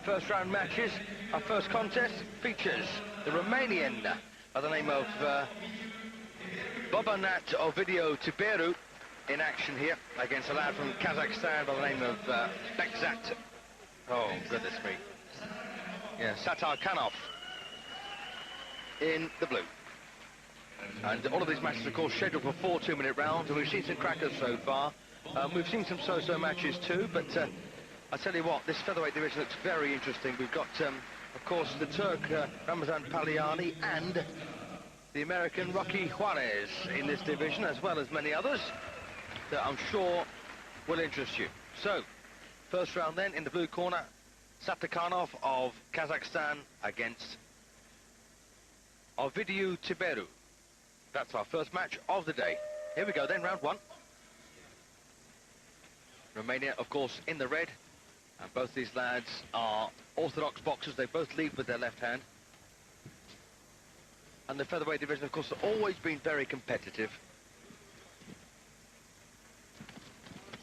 first round matches. Our first contest features the Romanian by the name of Bobırnat Ovideu in action here against a lad from Kazakhstan by the name of Bekzat. Oh, goodness me. Yeah, Sаттарханов in the blue. And all of these matches, of course, scheduled for 4 2-minute rounds, and we've seen some crackers so far. We've seen some so-so matches too, but I tell you what, this featherweight division looks very interesting. We've got, of course, the Turk Ramazan Paliani and the American Rocky Juarez in this division, as well as many others that I'm sure will interest you. So, first round then, in the blue corner, Sаттarxanov of Kazakhstan against Ovideu. That's our first match of the day. Here we go then, round one. Romania, of course, in the red. And both these lads are orthodox boxers. They both lead with their left hand. And the featherweight division, of course, has always been very competitive.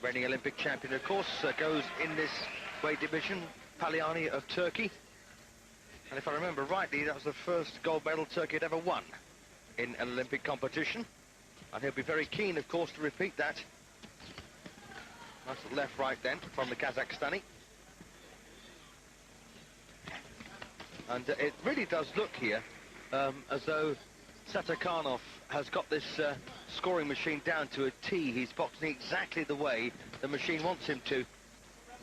Reigning Olympic champion, of course, goes in this weight division, Paliani of Turkey. And if I remember rightly, that was the first gold medal Turkey had ever won in an Olympic competition. And he'll be very keen, of course, to repeat that. Nice left-right then from the Kazakhstani. And it really does look here as though Sаттarxanov has got this scoring machine down to a T. He's boxing exactly the way the machine wants him to.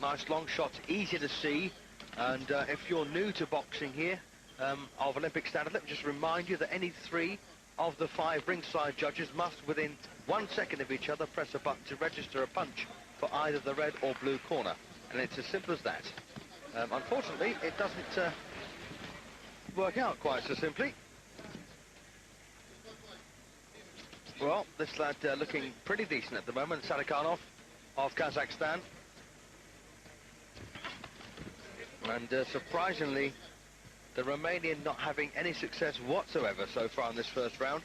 Nice long shots, easy to see. And if you're new to boxing here of Olympic standard, let me just remind you that any 3 of the 5 ringside judges must, within 1 second of each other, press a button to register a punch for either the red or blue corner. And it's as simple as that. Unfortunately, it doesn't work out quite so simply. Well, this lad looking pretty decent at the moment, Sаттarxanov of Kazakhstan. And surprisingly, the Romanian not having any success whatsoever so far in this first round.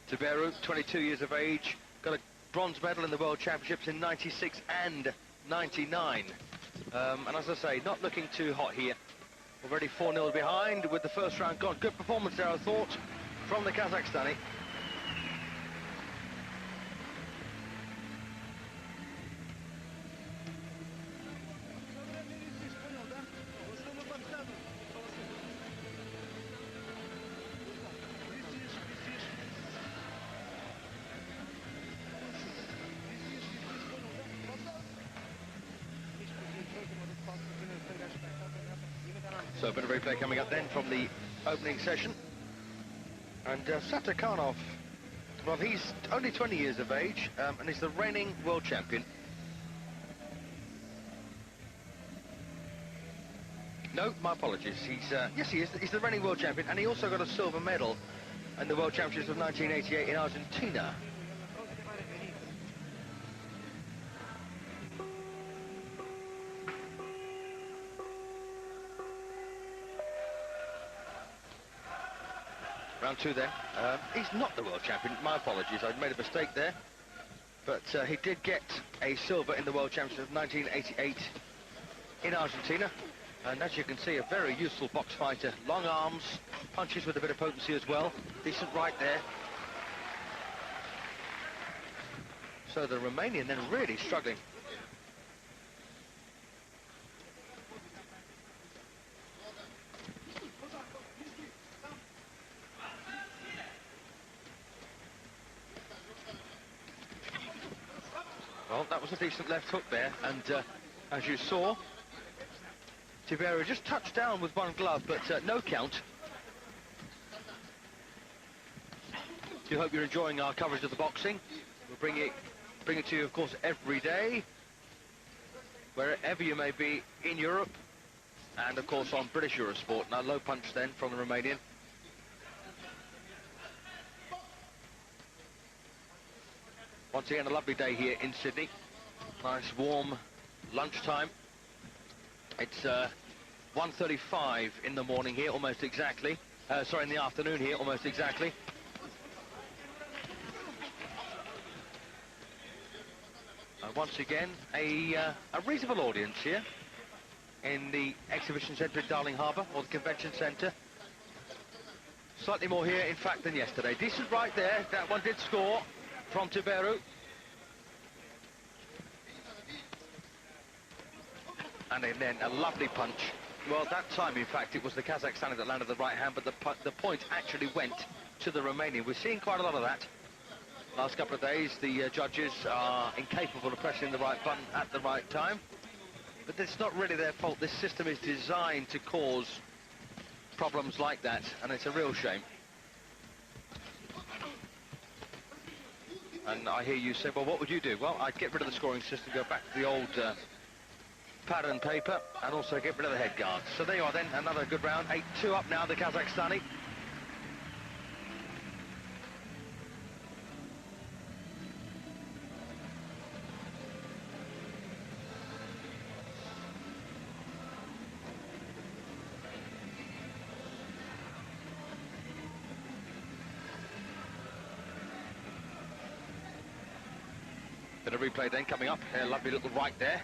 Tuberu, 22 years of age, got a bronze medal in the World Championships in 96 and 99. And as I say, not looking too hot here. Already 4-0 behind with the first round gone. Good performance there, I thought, from the Kazakhstani. So a bit of replay coming up then from the opening session. And Sаттarxanov, well, he's only 20 years of age, and he's the reigning world champion. No, my apologies. He's yes, he is. He's the reigning world champion, and he also got a silver medal in the World Championships of 1988 in Argentina. Round 2 then. He's not the world champion. My apologies, I made a mistake there. But he did get a silver in the World Championships of 1988 in Argentina. And as you can see, a very useful box fighter. Long arms, punches with a bit of potency as well. Decent right there. So the Romanian then really struggling. Well, that was a decent left hook there, and as you saw, Tuberu just touched down with one glove, but no count. Do hope you're enjoying our coverage of the boxing. We'll bring it to you, of course, every day, wherever you may be in Europe, and of course on British Eurosport. Now, low punch then from the Romanian. Once again, a lovely day here in Sydney. Nice warm lunchtime. It's 1:35 in the morning here, almost exactly. Sorry, in the afternoon here, almost exactly. Once again, a reasonable audience here in the exhibition centre at Darling Harbour, or the convention centre. Slightly more here, in fact, than yesterday. Decent right there. That one did score from Tiberu. And then a lovely punch. Well, that time, in fact, it was the Kazakhstani that landed the right hand, but the point actually went to the Romanian. We're seeing quite a lot of that. Last couple of days, the judges are incapable of pressing the right button at the right time. But it's not really their fault. This system is designed to cause problems like that, and it's a real shame. And I hear you say, well, what would you do? Well, I'd get rid of the scoring system, go back to the old pad and paper, and also get rid of the head guard. So there you are then, another good round. 8-2 up now, the Kazakhstani. Bit of replay then coming up. A lovely little right there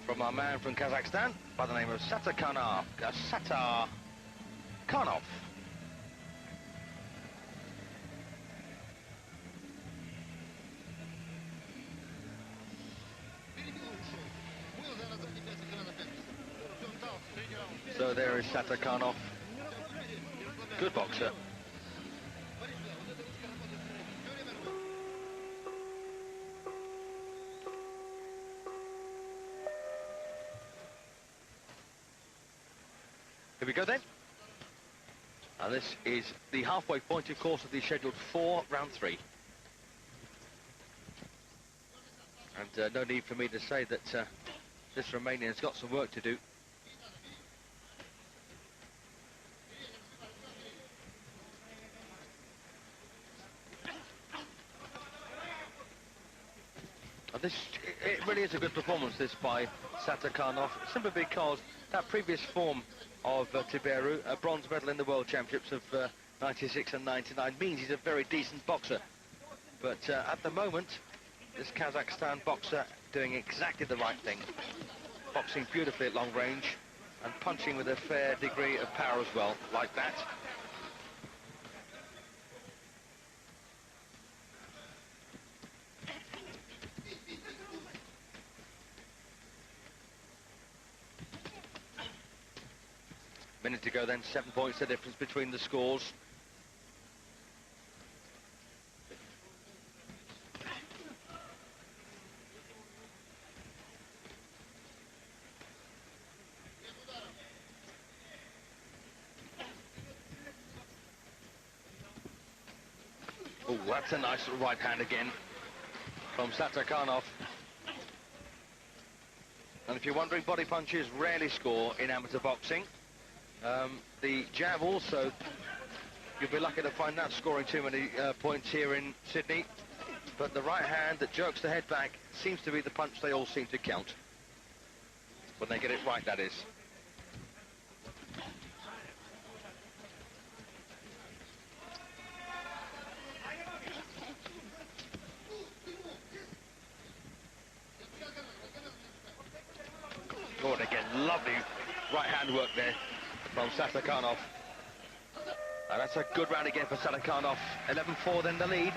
from our man from Kazakhstan by the name of Sаттarhanof. So there is Sаттarhanof. Good boxer. Here we go then. And this is the halfway point, of course, of the scheduled 4 round 3. And no need for me to say that this Romanian's got some work to do. And it really is a good performance, this, by Sаттarhanof, simply because that previous form of Tiberu, a bronze medal in the World Championships of 96 and 99, means he's a very decent boxer. But at the moment, this Kazakhstan boxer doing exactly the right thing. Boxing beautifully at long range and punching with a fair degree of power as well, like that. Minute to go then, 7 points the difference between the scores. Oh, that's a nice little right hand again from Sаттarhanof. And if you're wondering, body punches rarely score in amateur boxing. The jab also, you'll be lucky to find that scoring too many points here in Sydney. But the right hand that jerks the head back seems to be the punch they all seem to count. When they get it right, that is. Oh, and again, lovely right hand work there from Sаттarhanof. And that's a good round again for Sаттarhanof. 11-4 then the lead.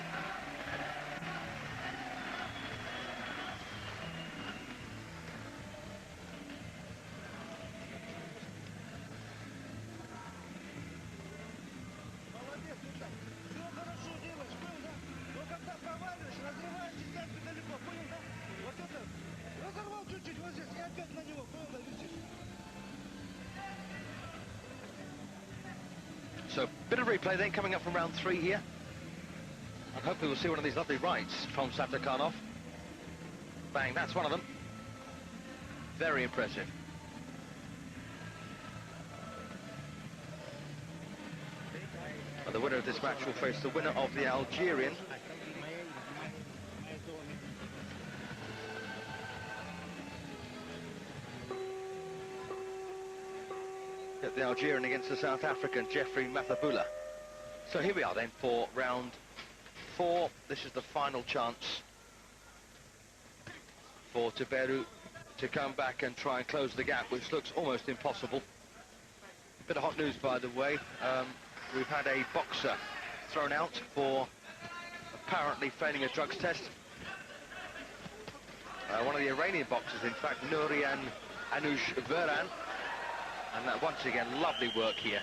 So, bit of replay then coming up from round 3 here. And hopefully we'll see one of these lovely rights from Sаттarhanof. Bang, that's one of them. Very impressive. And the winner of this match will face the winner of the Algerian the Algerian against the South African, Jeffrey Matebula. So here we are then for round 4. This is the final chance for Tuberu to come back and try and close the gap, which looks almost impossible. Bit of hot news, by the way. We've had a boxer thrown out for apparently failing a drugs test. One of the Iranian boxers, in fact, Nurian Anushveran. And that, once again, lovely work here.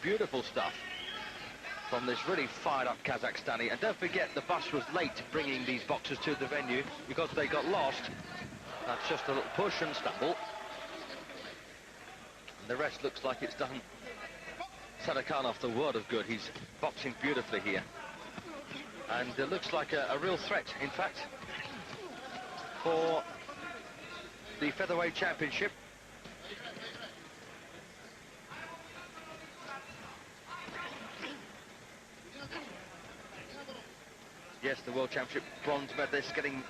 Beautiful stuff from this really fired-up Kazakhstani. And don't forget, the bus was late bringing these boxers to the venue because they got lost. That's just a little push and stumble. And the rest looks like it's done Sаттarkhanov the world of good. He's boxing beautifully here. And it looks like a real threat, in fact, for the featherweight championship. Yes, the World Championship bronze medalist getting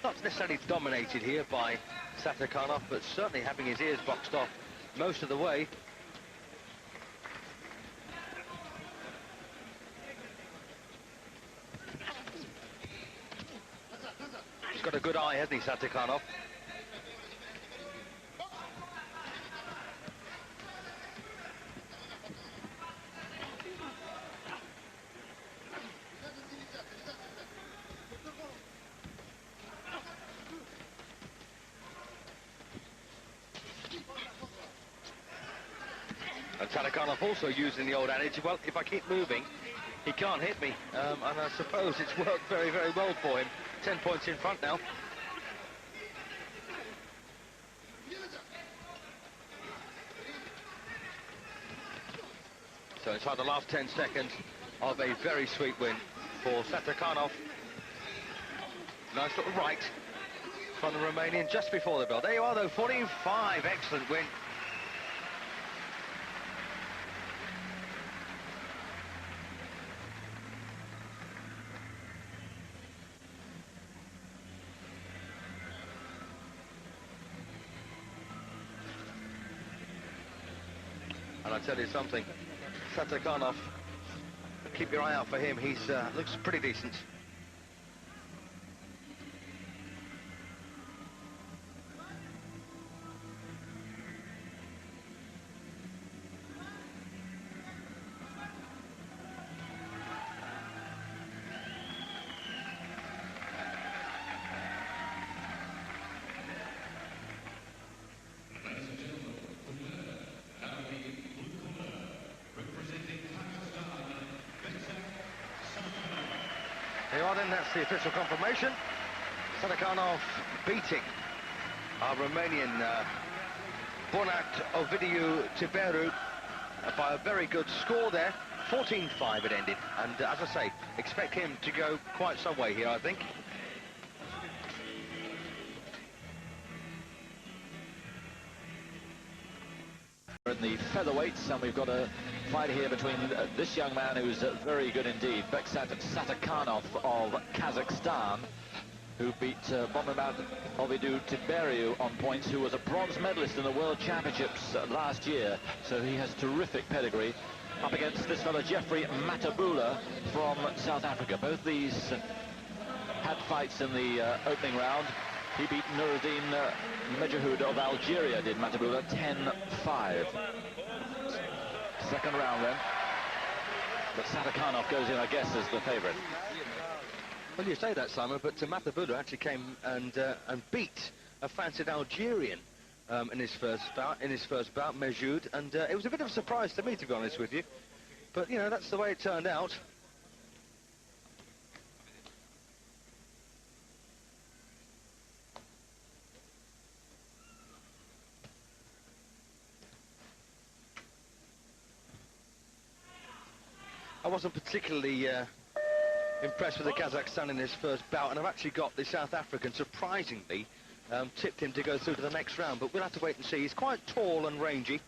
not necessarily dominated here by Sаттarkhanov, but certainly having his ears boxed off most of the way. He's got a good eye, hasn't he, Sаттarkhanov? And Sаттarkhanov also using the old adage, well, if I keep moving, he can't hit me. And I suppose it's worked very, very well for him. 10 points in front now. So inside the last 10 seconds of a very sweet win for Sаттarkhanov. Nice little right from the Romanian just before the bell. There you are, though, 45. Excellent win. And I'll tell you something, Sаттarkhanov, keep your eye out for him. He's looks pretty decent. There you are then, that's the official confirmation. Sаттarkhanov beating our Romanian Bobırnat Ovidиu Tuberu by a very good score there. 14-5 it ended, and as I say, expect him to go quite some way here, I think. In the featherweights, and we've got a fight here between this young man who's very good indeed, Bekzat Sаттarkhanov of Kazakhstan, who beat Bobırnat Ovidиu Tuberu on points, who was a bronze medalist in the World Championships last year, so he has terrific pedigree, up against this fellow Jeffrey Matebula from South Africa. Both these had fights in the opening round. He beat Nuruddin Mejahud of Algeria, did Matebula, 10-5. Second round then. But Sаттarkhanov goes in, I guess, as the favourite. Well, you say that, Simon, but Matebula actually came and beat a fancied Algerian in his first bout, Mejahud, and it was a bit of a surprise to me, to be honest with you. But, you know, that's the way it turned out. I wasn't particularly impressed with the Kazakhstan in his first bout, and I've actually got the South African, surprisingly, tipped him to go through to the next round, but we'll have to wait and see. He's quite tall and rangy.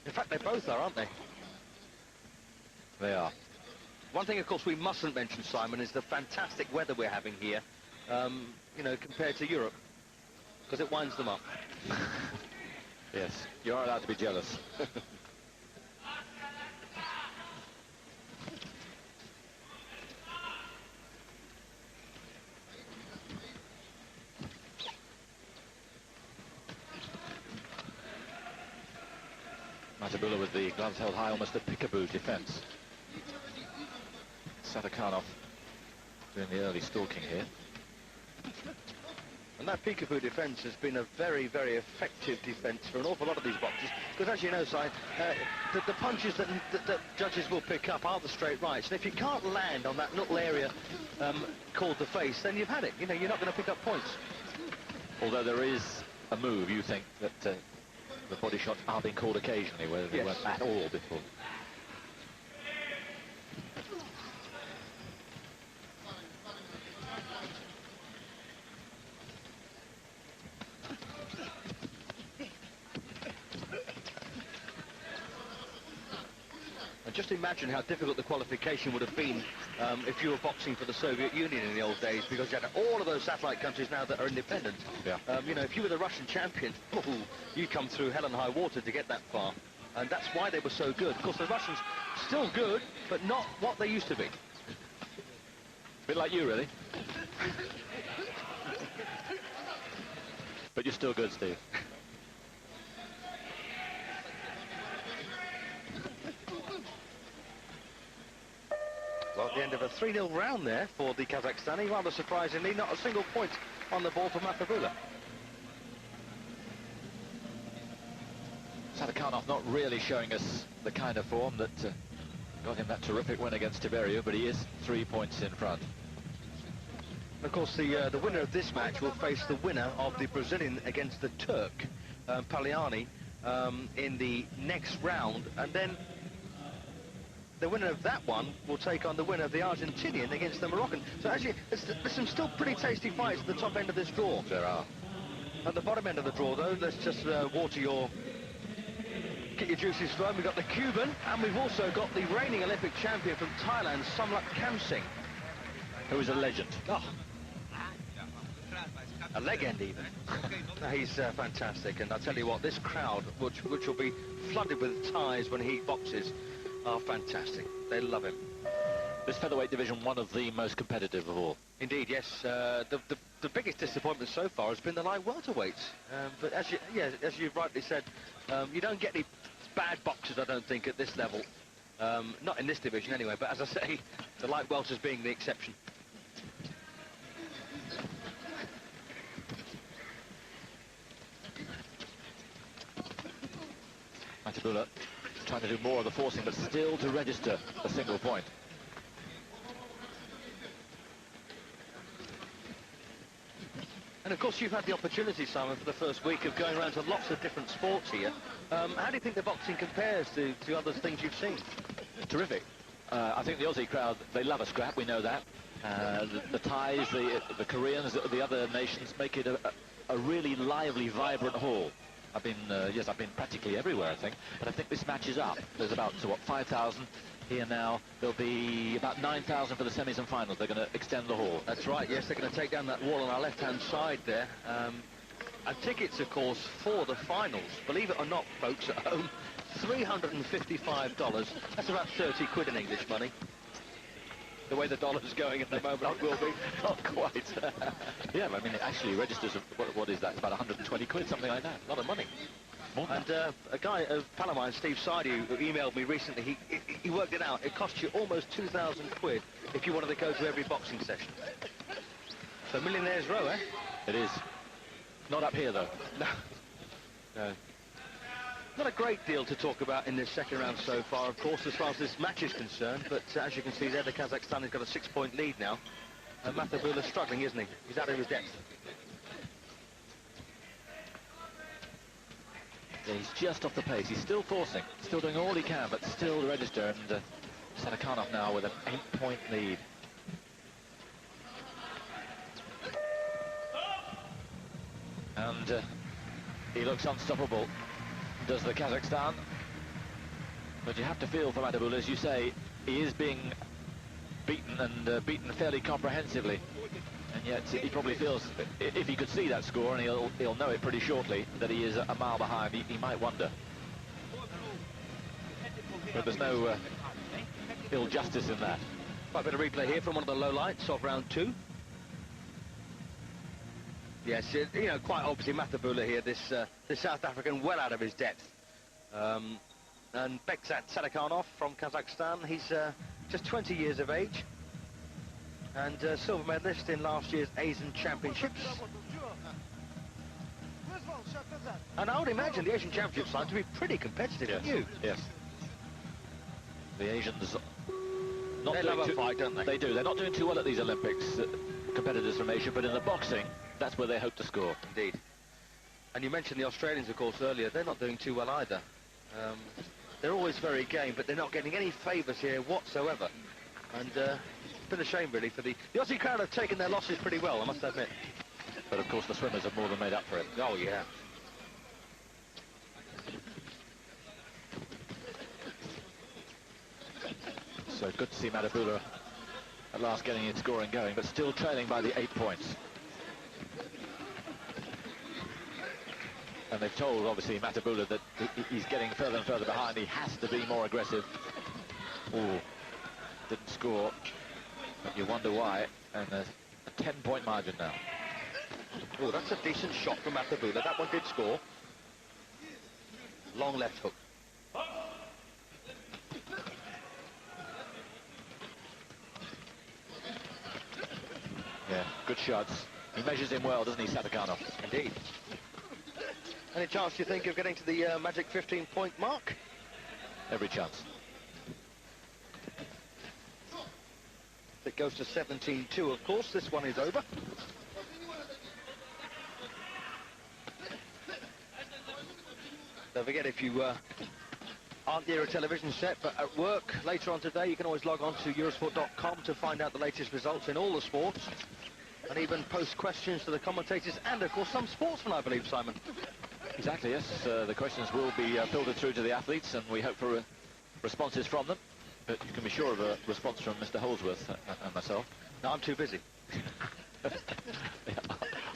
In fact, they both are, aren't they? They are. One thing, of course, we mustn't mention, Simon, is the fantastic weather we're having here, you know, compared to Europe, because it winds them up. Yes, you are allowed to be jealous. Matebula with the gloves held high, almost a peekaboo defence. Sаттарханов doing the early stalking here. And that peekaboo defence has been a very, very effective defence for an awful lot of these boxers. Because as you know, Si, the punches that judges will pick up are the straight rights. And if you can't land on that little area called the face, then you've had it. You know, you're not going to pick up points. Although there is a move, you think, that the body shots are being called occasionally, where they weren't at all before. Just imagine how difficult the qualification would have been if you were boxing for the Soviet Union in the old days, because you had all of those satellite countries now that are independent. Yeah. You know, if you were the Russian champion, you come through hell and high water to get that far. And that's why they were so good. Of course, the Russians, still good, but not what they used to be. A bit like you, really. But you're still good, Steve. Well, at the end of a 3-0 round there for the Kazakhstani, rather surprisingly, not a single point on the ball for Matebula. Sаттarkhanov not really showing us the kind of form that got him that terrific win against Tiberiu, but he is 3 points in front. And of course, the winner of this match will face the winner of the Brazilian against the Turk, Paliani, in the next round, and then the winner of that one will take on the winner of the Argentinian against the Moroccan. So actually, there's some still pretty tasty fights at the top end of this draw. There are. At the bottom end of the draw, though, let's just get your juices flowing. We've got the Cuban, and we've also got the reigning Olympic champion from Thailand, Somluck Kamsing, who is a legend. Oh. A legend, even. He's fantastic, and I'll tell you what, this crowd, which will be flooded with Thais when he boxes, are fantastic. They love him. This featherweight division, one of the most competitive of all. Indeed, yes. The biggest disappointment so far has been the light welterweights. But as you rightly said, you don't get any bad boxers, I don't think, at this level. Not in this division anyway, but as I say, the light welters being the exception. Matebula trying to do more of the forcing, but still to register a single point. And of course you've had the opportunity, Simon, for the first week of going around to lots of different sports here. How do you think the boxing compares to other things you've seen? Terrific. I think the Aussie crowd, they love a scrap, we know that. The Thais, the Koreans, the other nations make it a really lively, vibrant hall. I've been practically everywhere, I think, but I think this matches up. There's about, 5,000 here now. There'll be about 9,000 for the semis and finals. They're going to extend the hall. That's right, yes, they're going to take down that wall on our left-hand side there. And tickets, of course, for the finals, believe it or not, folks at home, $355. That's about 30 quid in English money. The way the dollar's going at the moment, it will be. Not quite. Yeah, I mean, it actually registers, what is that? It's about 120 quid, something like that. A lot of money. More than and a guy of Palawan, Steve Sardi, who emailed me recently, he worked it out. It costs you almost 2,000 quid if you wanted to go to every boxing session. So millionaire's row, eh? It is. Not up here, though. No. No. Not a great deal to talk about in this second round so far, of course, as far as this match is concerned. But as you can see there, the Kazakhstan has got a 6-point lead now. And Matebula's struggling, isn't he? He's out of his depth. Yeah, he's just off the pace. He's still forcing, still doing all he can, but still to register. And Sаттarkhanov now with an 8-point lead. And he looks unstoppable, does the Kazakhstan. But you have to feel for Matebula, as you say, he is being beaten, and beaten fairly comprehensively. And yet he probably feels, if he could see that score, and he'll know it pretty shortly, that he is a mile behind, he might wonder. But there's no ill justice in that. Quite a bit of replay here from one of the lowlights of round 2. Yes, you know, quite obviously Matebula here, this South African, well out of his depth. And Bekzat Sаттarxanov from Kazakhstan, he's just 20 years of age and silver medalist in last year's Asian Championships. And I would imagine the Asian Championships line to be pretty competitive, yes. Wouldn't you? Yes. The Asians, they love a fight, don't they? They do. They're not doing too well at these Olympics, competitors from Asia, but in the boxing, that's where they hope to score. Indeed. And you mentioned the Australians, of course, earlier. They're not doing too well either. They're always very game, but they're not getting any favours here whatsoever. And it's been a shame, really, for the Aussie crowd have taken their losses pretty well, I must admit. But, of course, the swimmers have more than made up for it. Oh, yeah. So good to see Matebula at last getting his scoring going, but still trailing by the 8 points. And they've told, obviously, Matebula that he's getting further and further behind. He has to be more aggressive. Oh, didn't score, but you wonder why. And a 10-point margin now. Oh, that's a decent shot from Matebula. That one did score. Long left hook. Yeah, good shots. He measures him well, doesn't he, Sаттarxanov? Indeed. Any chance, you think, of getting to the magic 15-point mark? Every chance. It goes to 17-2, of course. This one is over. Don't forget, if you aren't near a television set, but at work later on today, you can always log on to Eurosport.com to find out the latest results in all the sports, and even post questions to the commentators and, of course, some sportsmen, I believe, Simon. Exactly, yes. The questions will be filtered through to the athletes, and we hope for responses from them. But you can be sure of a response from Mr. Holdsworth and myself. No, I'm too busy.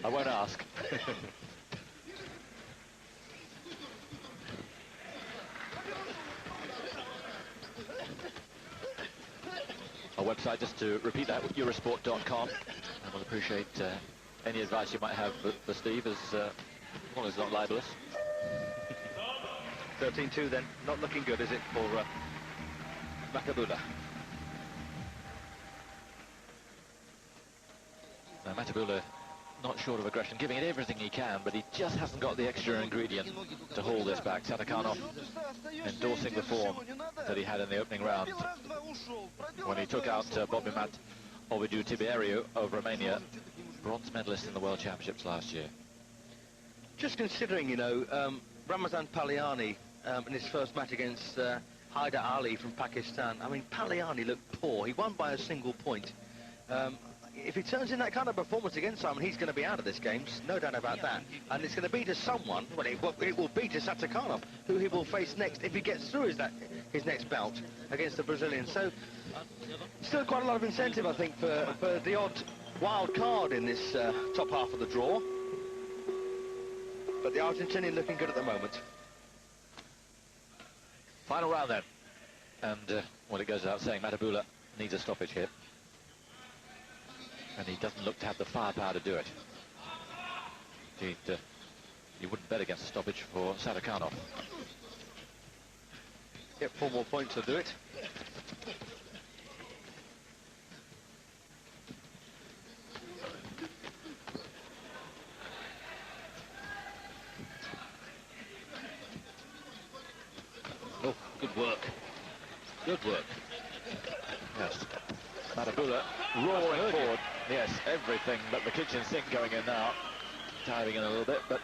I won't ask. Our website, just to repeat that, Eurosport.com. And we'll appreciate any advice you might have for Steve, as long as it's not libelous. 13-2 then. Not looking good, is it, for Matebula? Now, Matebula, not short of aggression, giving it everything he can, but he just hasn't got the extra ingredient to hold this back. Sаттarxanov endorsing the form that he had in the opening round when he took out Bobyrnat Ovidiu of Romania, bronze medalist in the World Championships last year. Just considering, you know, Ramazan Paliani in his first match against Hyder Ali from Pakistan, I mean, Paliani looked poor. He won by a single point. If he turns in that kind of performance against Simon, he's going to be out of this game, no doubt about that. And it's going to be to someone, well, it will be to Sаттarxanov, who he will face next if he gets through his next bout against the Brazilian. So, still quite a lot of incentive, I think, for the odd wild card in this top half of the draw. But the Argentinian looking good at the moment. Final round then. And, well, it goes without saying, Matebula needs a stoppage here. And he doesn't look to have the firepower to do it. You wouldn't bet against a stoppage for Sаттarxanov. Yep, 4 more points will do it. Oh, good work. Good work. Yes. Matebula roaring forward. Yes, everything but the kitchen sink going in now. Diving in a little bit, but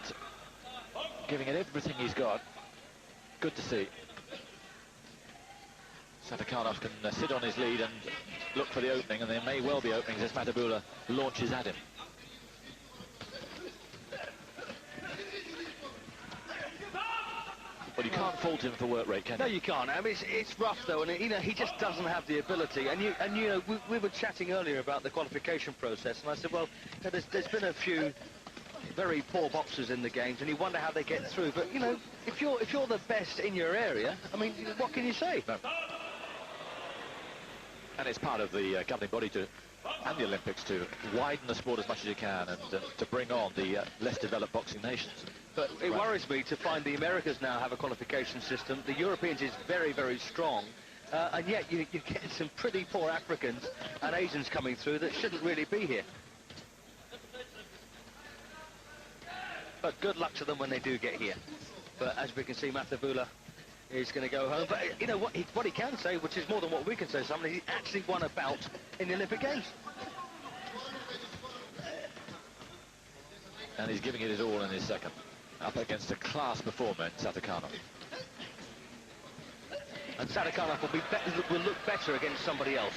giving it everything he's got. Good to see. Sаттarxanov can sit on his lead and look for the opening, and there may well be openings as Matebula launches at him. Well, you can't fault him for work rate, can you? No, you can't. I mean, it's rough though, and he just doesn't have the ability. And you know, we were chatting earlier about the qualification process, and I said, well, you know, there's been a few very poor boxers in the games, and you wonder how they get through. But you know, if you're the best in your area, I mean, what can you say? No. And it's part of the governing body and the Olympics to widen the sport as much as you can, and to bring on the less developed boxing nations. But it worries me to find the Americas now have a qualification system. The Europeans is very, very strong, and yet you get some pretty poor Africans and Asians coming through that shouldn't really be here. But good luck to them when they do get here. But as we can see, Matebula is going to go home. But you know what he can say, which is more than what we can say, somebody he actually won a bout in the Olympic Games. And he's giving it his all in his second, up against a class performer in Sаттarxanov. And Sаттarxanov will look better against somebody else.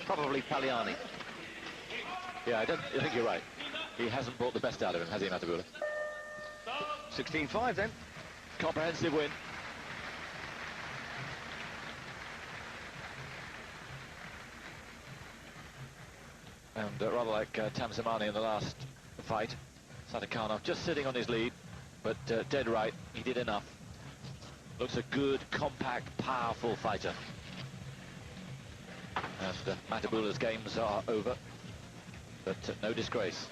Probably Paliani. Yeah, I think you're right. He hasn't brought the best out of him, has he, Matebula? 16-5 then. Comprehensive win. And rather like Tamsamani in the last fight, Sаттarxanov just sitting on his lead, but dead right, he did enough. Looks a good, compact, powerful fighter. And Matebula's games are over, but no disgrace.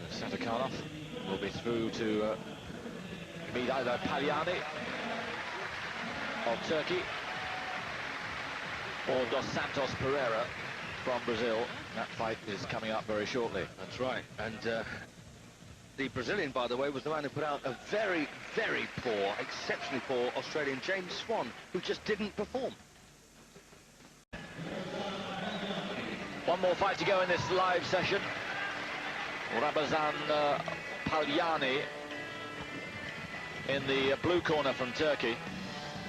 So Sаттarxanov will be through to meet either Paliani of Turkey or Dos Santos Pereira from Brazil. That fight is coming up very shortly. That's right. And the Brazilian, by the way, was the man who put out a very, very poor, exceptionally poor Australian James Swan, who just didn't perform. One more fight to go in this live session. Ramazan Paliani in the blue corner from Turkey,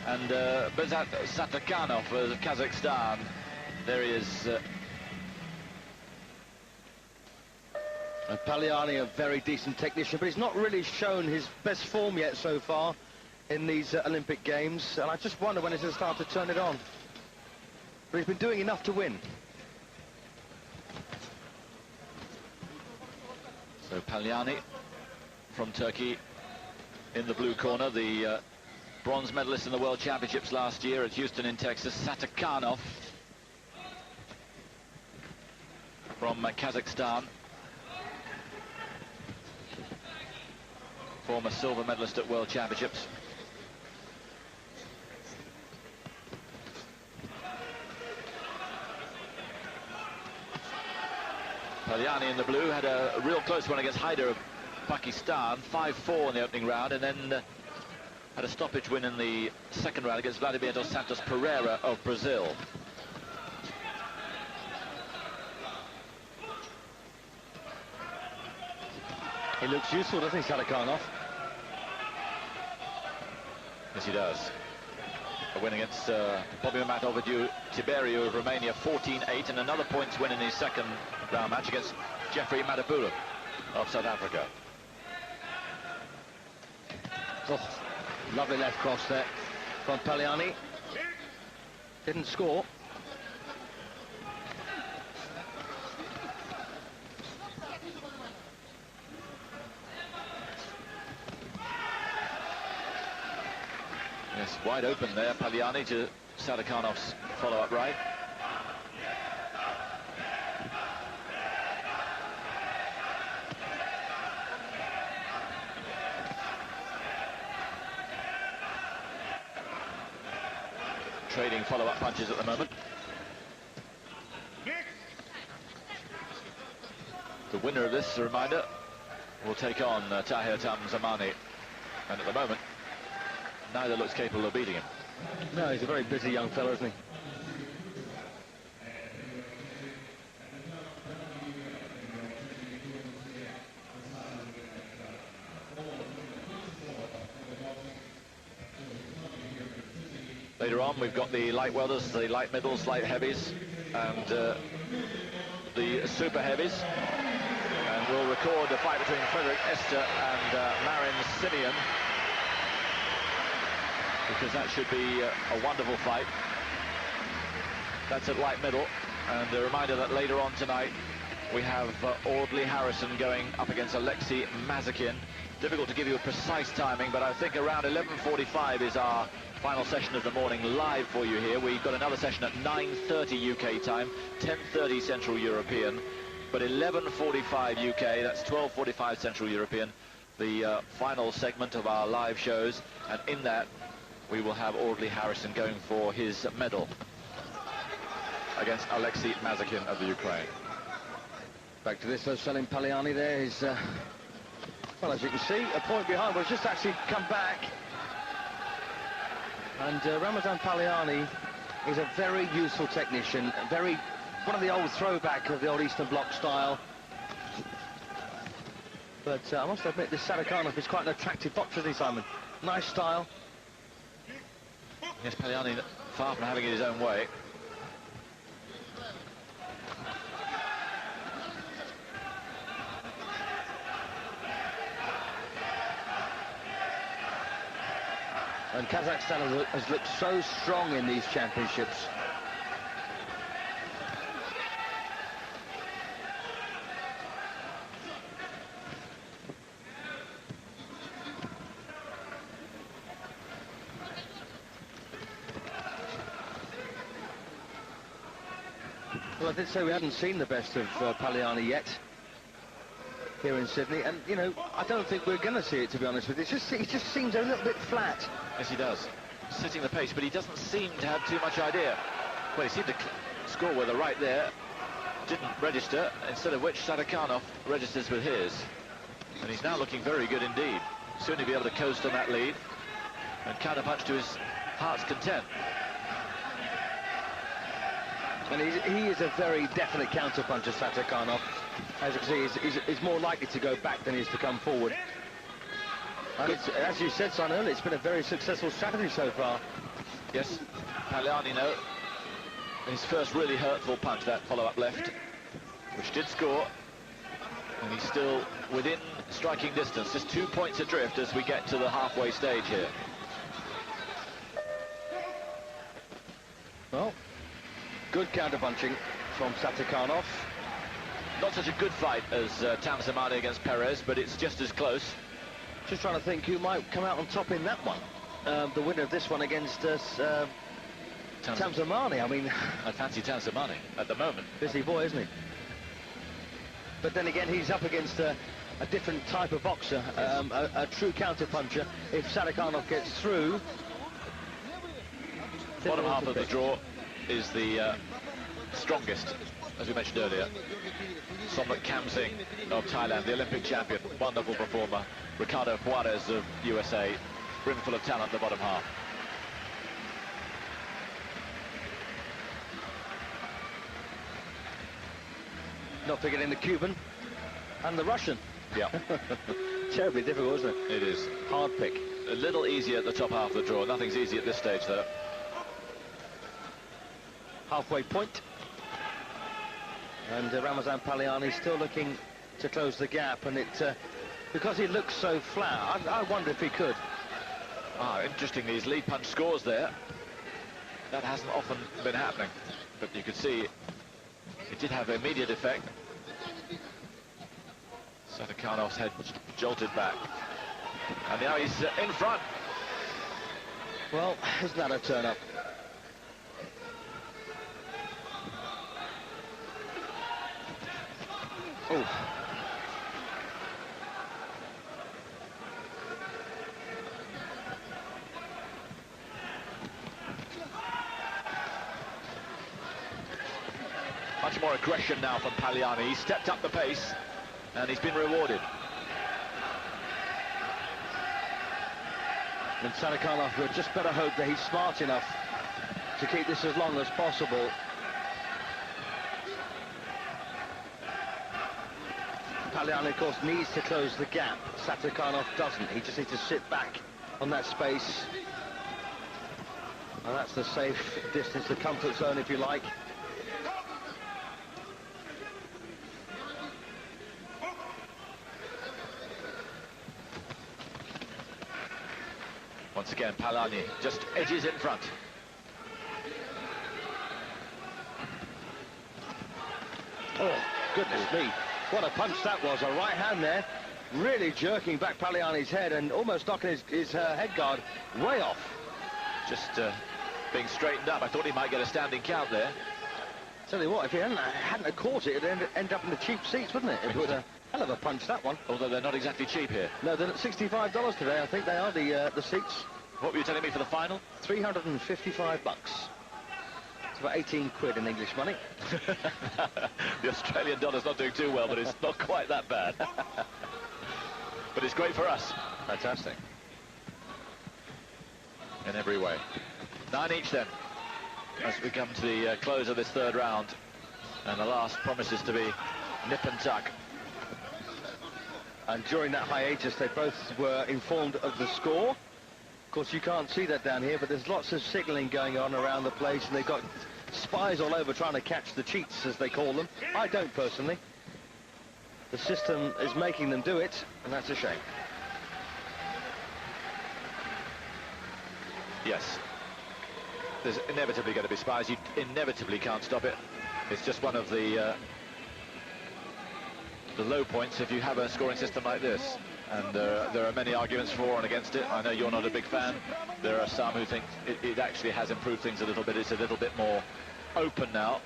and Bekzat Sаттarxanov of Kazakhstan. There he is. Paliani, a very decent technician, but he's not really shown his best form yet so far in these Olympic Games, and I just wonder when he's going to start to turn it on. But he's been doing enough to win. So Paliani from Turkey in the blue corner, the bronze medalist in the World Championships last year at Houston in Texas. Sаттarxanov from Kazakhstan, former silver medalist at World Championships. Paliani in the blue had a real close one against Haider of Pakistan, 5-4 in the opening round, and then had a stoppage win in the second round against Vladimir Dos Santos Pereira of Brazil. He looks useful, doesn't he, Sаттarxanov? Yes, he does. A win against Bobbymat Ovidiu Tiberio of Romania, 14-8, and another points win in his second round match against Jeffrey Matebula of South Africa. Oh, lovely left cross there from Paliani. Didn't score. Yes, wide open there, Paliani to Sаттarxanov's follow-up right. Trading follow-up punches at the moment. The winner of this, a reminder, will take on Tahir Tamsamani, and at the moment neither looks capable of beating him. No, he's a very busy young fellow, isn't he? Later on, we've got the light welders, the light middles, light heavies, and the super heavies. And we'll record the fight between Frederick Esther and Marin Simeon, because that should be a wonderful fight. That's at light middle. And a reminder that later on tonight, we have Audley Harrison going up against Alexei Mazakin. Difficult to give you a precise timing, but I think around 11:45 is our final session of the morning live for you here. We've got another session at 9:30 UK time, 10:30 Central European, but 11:45 UK, that's 12:45 Central European, the final segment of our live shows, and in that we will have Audley Harrison going for his medal against Alexei Mazakin of the Ukraine. Back to this, though, Selim Paliani there is, well, as you can see, a point behind, but it's just actually come back. And Ramazan Paliani is a very useful technician, one of the old throwback of the old Eastern Bloc style. But I must admit, this Sаттarkhanov is quite an attractive boxer, isn't he, Simon? Nice style. Yes, Paliani far from having it his own way. And Kazakhstan has looked so strong in these championships. Well, I did say we hadn't seen the best of Paliani yet here in Sydney, and you know, I don't think we're going to see it, to be honest with you. He just seems a little bit flat. Yes, he does. Setting the pace, but he doesn't seem to have too much idea. Well, he seemed to score with a right there, didn't register, instead of which Sаттarkhanov registers with his. And he's now looking very good indeed. Soon he'll be able to coast on that lead and counterpunch to his heart's content. And he is a very definite counterpuncher, Sаттarkhanov. As you can see, he's more likely to go back than he is to come forward. And as you said, Son, earlier, it's been a very successful strategy so far. Yes, Paliani, no. His first really hurtful punch, that follow-up left, which did score. And he's still within striking distance, just 2 points adrift as we get to the halfway stage here. Well, good counterpunching from Sаттarkhanov. Not such a good fight as Tamsamani against Perez, but it's just as close. Just trying to think who might come out on top in that one. The winner of this one against Tamsamani. I mean, I fancy Tamsamani at the moment. Busy boy, isn't he? But then again, he's up against a different type of boxer, a true counter-puncher. If Sаттarkhanov gets through... Bottom half of the draw is the strongest, as we mentioned earlier. Somnak Kamsing of Thailand, the Olympic champion, wonderful performer. Riccardo Juarez of USA, brimful of talent, the bottom half. Not forgetting the Cuban and the Russian. Yeah. Terribly difficult, isn't it? It is. Hard pick. A little easier at the top half of the draw. Nothing's easy at this stage, though. Halfway point. And Ramazan Paliani still looking to close the gap, and because he looks so flat, I wonder if he could. Interestingly, his lead punch scores there. That hasn't often been happening, but you could see it did have immediate effect. Sаттarkhanov's head jolted back, and now he's in front. Well, isn't that a turn-up? Oh. Much more aggression now from Paliani. He stepped up the pace, and he's been rewarded. And Sаттarkhanov would just better hope that he's smart enough to keep this as long as possible. Paliani, of course, needs to close the gap. Sаттarkhanov doesn't. He just needs to sit back on that space. And that's the safe distance, the comfort zone, if you like. Once again, Paliani just edges in front. Oh, goodness me. What a punch that was. A right hand there. Really jerking back Paliani's head and almost knocking his head guard way off. Just being straightened up. I thought he might get a standing count there. Tell you what, if he hadn't caught it, it'd end up in the cheap seats, wouldn't it? It was a hell of a punch, that one. Although they're not exactly cheap here. No, they're at $65 today. I think they are, the seats. What were you telling me for the final? $355. It's about 18 quid in English money. The Australian dollar's not doing too well, but it's not quite that bad. But it's great for us. Fantastic. In every way. 9 each then, as we come to the close of this third round. And the last promises to be nip and tuck. And during that hiatus, they both were informed of the score. Of course, you can't see that down here, but there's lots of signalling going on around the place, and they've got spies all over trying to catch the cheats, as they call them. I don't personally. The system is making them do it, and that's a shame. Yes. There's inevitably going to be spies. You inevitably can't stop it. It's just one of the low points if you have a scoring system like this. And there are many arguments for and against it. I know you're not a big fan. There are some who think it actually has improved things a little bit. It's a little bit more open now.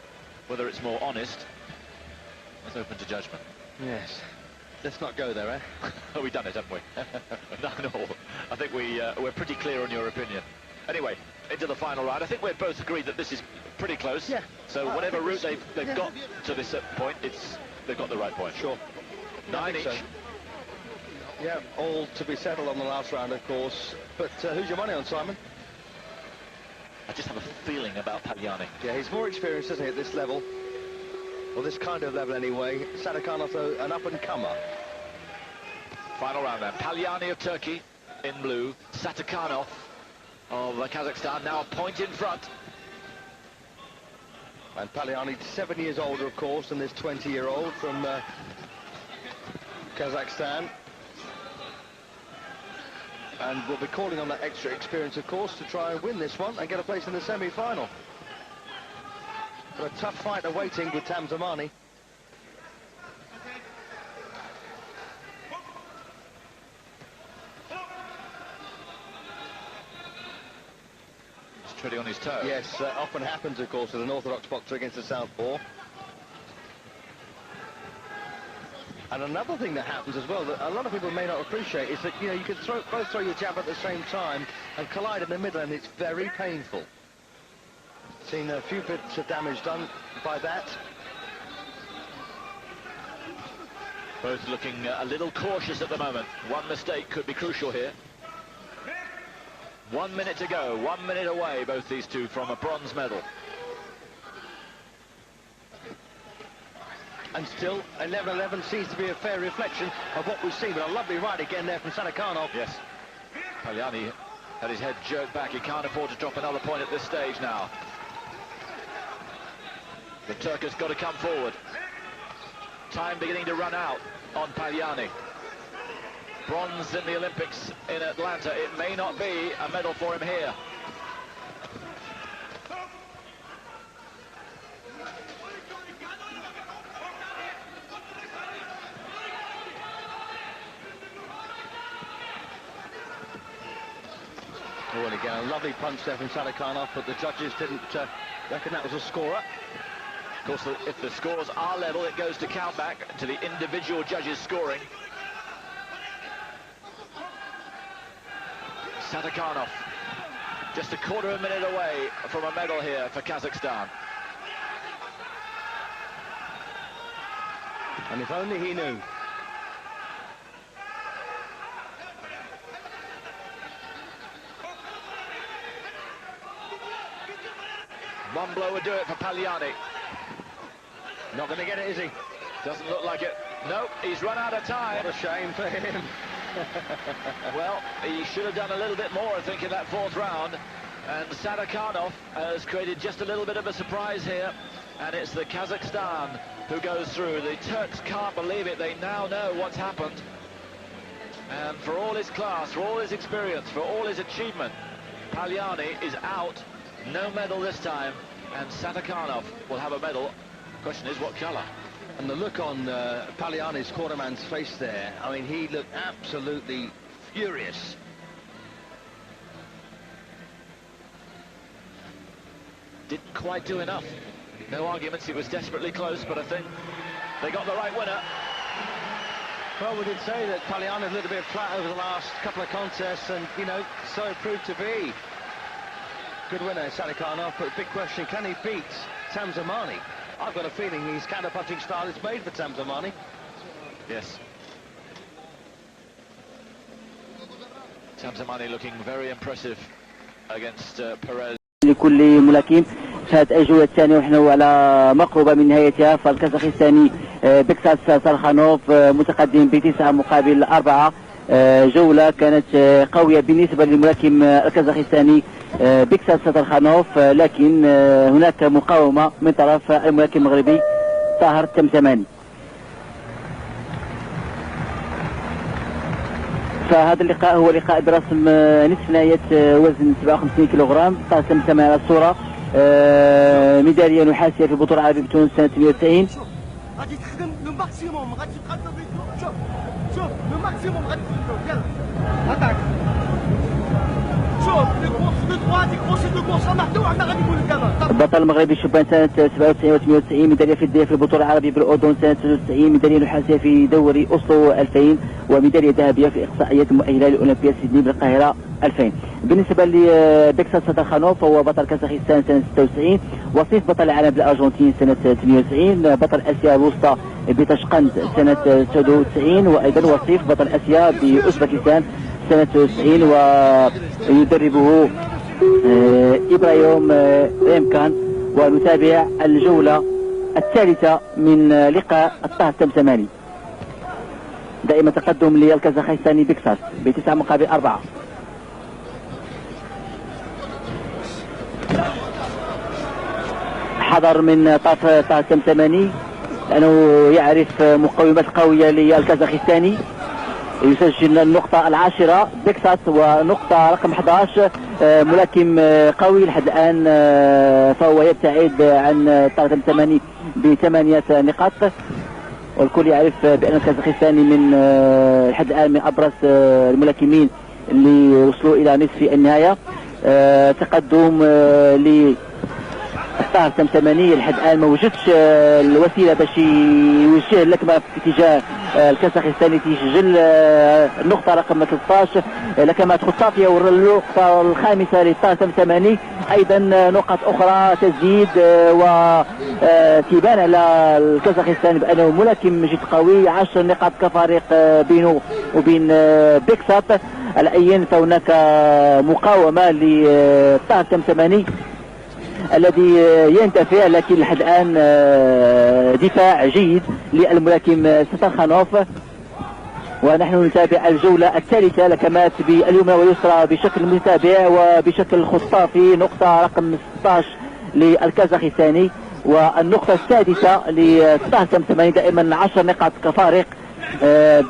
Whether it's more honest, it's open to judgment. Yes. Let's not go there, eh? Oh, we've done it, haven't we? No. I think we're pretty clear on your opinion. Anyway, into the final round. I think we're both agreed that this is pretty close. Yeah. So whatever route they've got to this point, they've got the right point. Sure. 9 each. So. Yeah, all to be settled on the last round, of course. But who's your money on, Simon? I just have a feeling about Paliani. Yeah, he's more experienced, isn't he, at this level? Well, this kind of level anyway. Sаттarkhanov, though, an up-and-comer. Final round then. Paliani of Turkey in blue. Sаттarkhanov of Kazakhstan, now a point in front. And Paliani's 7 years older, of course, than this 20-year-old from Kazakhstan. And we'll be calling on that extra experience, of course, to try and win this one and get a place in the semi-final. But a tough fight awaiting with Tamsamani. He's treading on his toes. Yes, often happens, of course, with an orthodox boxer against a southpaw. And another thing that happens as well, that a lot of people may not appreciate, is that, you know, you can both throw your jab at the same time and collide in the middle, and it's very painful. Seen a few bits of damage done by that. Both looking a little cautious at the moment. One mistake could be crucial here. 1 minute to go, 1 minute away, both these two, from a bronze medal. And still, 11-11 seems to be a fair reflection of what we've seen. But a lovely right again there from Sаттarkhanov. Yes. Paliani had his head jerked back. He can't afford to drop another point at this stage now. The Turk has got to come forward. Time beginning to run out on Paliani. Bronze in the Olympics in Atlanta. It may not be a medal for him here. Oh, and again, a lovely punch there from Sаттarkhanov, but the judges didn't reckon that was a scorer. Of course, if the scores are level, it goes to count back to the individual judges scoring. Sаттarkhanov, just a quarter of a minute away from a medal here for Kazakhstan. And if only he knew. One blow would do it for Paliani. Not going to get it, is he? Doesn't look like it. Nope, he's run out of time. What a shame for him. Well, he should have done a little bit more, I think, in that fourth round. And Sаттарханов has created just a little bit of a surprise here, and it's the Kazakhstan who goes through. The Turks can't believe it. They now know what's happened. And for all his class, for all his experience, for all his achievement, Paliani is out. No medal this time, and Sаттарханов will have a medal. Question is, what colour? And the look on Paliani's quarterman's face there, I mean, he looked absolutely furious. Didn't quite do enough. No arguments, it was desperately close, but I think they got the right winner. Well, we did say that Paliani was a little bit flat over the last couple of contests, and, you know, so it proved to be. Good winner, Sаттarhanof, but big question, can he beat Tamsamani? I've got a feeling his counter-punching style is made for Tamsamani. Yes. Tamsamani looking very impressive against Perez. لكل ملاكم في هذه الجولة الثانية ونحن على مقربة من نهايتها. فالكازاخستاني بكزات ساتارخانوف متقدم ب9 مقابل 4. جولة كانت قوية بالنسبة للملاكم الكازاخستاني بكزات ساتارخانوف، لكن هناك مقاومة من طرف الملاكم المغربي طاهر التمسماني. فهذا اللقاء هو لقاء برسم نصف نهاية وزن 57 كيلوغرام. طاهر التمسماني على الصورة، ميدالية نحاسية في البطولة العربية بتونس سنة 98. غادي تخدم لو ماكسيموم، غادي تقدم شوف لو ماكسيموم غادي تخدم. يلا اتاك، شوف لي كورس دو تخوا دي كروشي دو كورس مفتوح. احنا غادي نقول لك انا البطل المغربي شبان سنة 97 و 98، ميدالية فضية في البطولة العربية بالأردن سنة 93، ميدالية نحاسية في دوري أوسلو 2000، وميدالية ذهبية في إقصائيات المؤهلة لأولمبياد سيدني بالقاهرة 2000. بالنسبة لبكزات ساتارخانوف فهو بطل كازاخستان سنة 96، وصيف بطل العالم بالأرجنتين سنة 98، بطل آسيا الوسطى بتاشقند سنة 99، وأيضا وصيف بطل آسيا بأوزبكستان سنة 90، ويدربه إبراهيم ريمكان. ونتابع الجولة الثالثة من لقاء طاهر التمسماني. دائما تقدم للكازاخستاني بكزات ب9 مقابل 4. حذر من طرف طاهر التمسماني لأنه يعرف مقومات قوية للكازاخستاني. يسجل النقطة 10 بكزات، ونقطة رقم 11 ملاكم قوي لحد الآن، فهو يبتعد عن طاهر التمسماني ب8 نقاط. والكل يعرف بأن الكازاخستاني من لحد الآن من أبرز الملاكمين اللي وصلوا إلى نصف النهاية. تقدم طاهر التمسماني لحد الآن ما وجدش الوسيلة باش يوجه اللكمة في اتجاه الكازاخستاني تيسجل النقطة رقم 13 لكمات خطافية، والنقطة الخامسة لطاهر التمسماني. أيضا نقط أخرى تزيد وتبان على الكازاخستان بأنه ملاكم جد قوي. 10 نقاط كفارق بينه وبين بكزات. على أي فهناك مقاومة لطاهر التمسماني الذي يندفع، لكن لحد الآن دفاع جيد للملاكم ساتارخانوف. ونحن نتابع الجولة الثالثة، لكمات باليمنى واليسرى بشكل متابع وبشكل خطافي. نقطة رقم 16 للكازاخستاني، والنقطة السادسة لطاهر التمسماني. دائما 10 نقاط كفارق